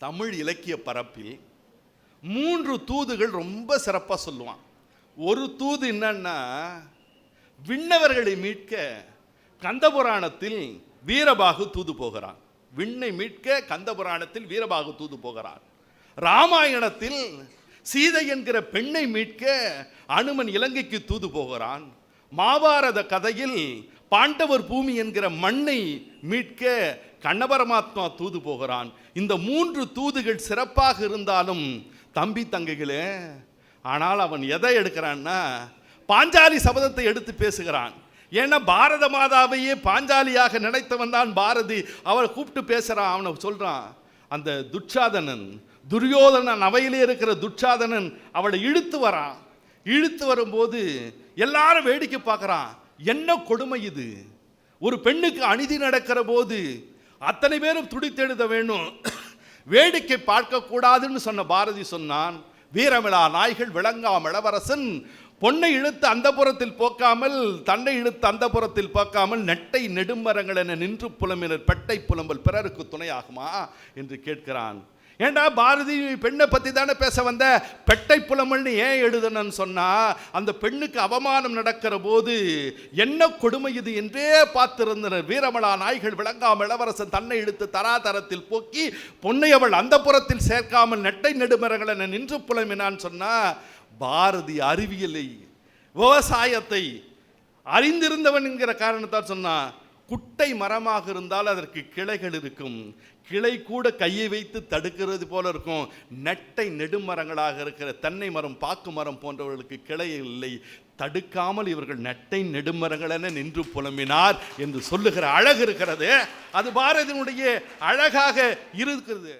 தமிழ் இலக்கிய பரப்பில் 3 தூதுகள் ரொம்ப சிறப்பாக சொல்லுவான். ஒரு தூது என்னன்னா, விண்ணவர்களை மீட்க கந்தபுராணத்தில் வீரபாகு தூது போகிறான். விண்ணை மீட்க கந்தபுராணத்தில் வீரபாகு தூது போகிறான். ராமாயணத்தில் சீதை என்கிற பெண்ணை மீட்க அனுமன் இலங்கைக்கு தூது போகிறான். மகாபாரத கதையில் பாண்டவர் பூமி என்கிற மண்ணை மீட்க கண்ணபரமாத்மா தூது போகிறான். இந்த 3 தூதுகள் சிறப்பாக இருந்தாலும் தம்பி தங்கைகளே, ஆனால் அவன் எதை எடுக்கிறான்னா பாஞ்சாலி சபதத்தை எடுத்து பேசுகிறான். ஏன்னா பாரத மாதாவையே பாஞ்சாலியாக நினைத்தவன் தான் பாரதி. அவளை கூப்பிட்டு பேசுகிறான். அவனை சொல்கிறான், அந்த துச்சாதனன் துரியோதனன் அவையிலே இருக்கிற துச்சாதனன் அவளை இழுத்து வரான். இழுத்து வரும்போது எல்லாரும் வேடிக்கை பார்க்குறான். என்ன கொடுமை இது! ஒரு பெண்ணுக்கு அநீதி நடக்கிற போது அத்தனை பேரும் துடித்தெழுத வேணும், வேடிக்கை பார்க்கக்கூடாதுன்னு சொன்ன பாரதி சொன்னான், வீரமிழா நாய்கள் விளங்காம் இளவரசன் பொன்னை இழுத்து அந்த புறத்தில் போக்காமல் தன்னை இழுத்து அந்த புறத்தில் போக்காமல் நெட்டை நெடுமரங்கள் என நின்று புலம்பினர் பெட்டை புலம்பல் பிறருக்கு துணையாகுமா என்று கேட்கிறான். ஏண்டா பாரதி பெண்ணை பற்றி தானே பேச வந்த, பெட்டை புலம்பல்னு ஏன் எழுதுனன்னு சொன்னா, அந்த பெண்ணுக்கு அவமானம் நடக்கிற போது என்ன கொடுமை இது என்றே பார்த்திருந்தனர். வீரமலா நாய்கள் விளங்காம இளவரசன் தன்னை இழுத்து தராதரத்தில் போக்கி பொன்னை அவள் அந்த புறத்தில் சேர்க்காமல் நெட்டை நெடுமரங்கள் என நின்று புலம்பினான்னு சொன்னா, பாரதி அறிவியலை விவசாயத்தை அறிந்திருந்தவன் என்கிற காரணத்தால் சொன்னா, குட்டை மரமாக இருந்தால் அதற்கு கிளைகள் இருக்கும், கிளை கூட கையை வைத்து தடுக்கிறது போல இருக்கும். நெட்டை நெடுமரங்களாக இருக்கிற தென்னை மரம் பாக்கு மரம் போன்றவர்களுக்கு கிளை இல்லை, தடுக்காமல் இவர்கள் நெட்டை நெடுமரங்கள் என நின்று புலம்பினார் என்று சொல்லுகிற அழகு இருக்கிறது. அது பாரதியினுடைய அழகாக இருக்கிறது.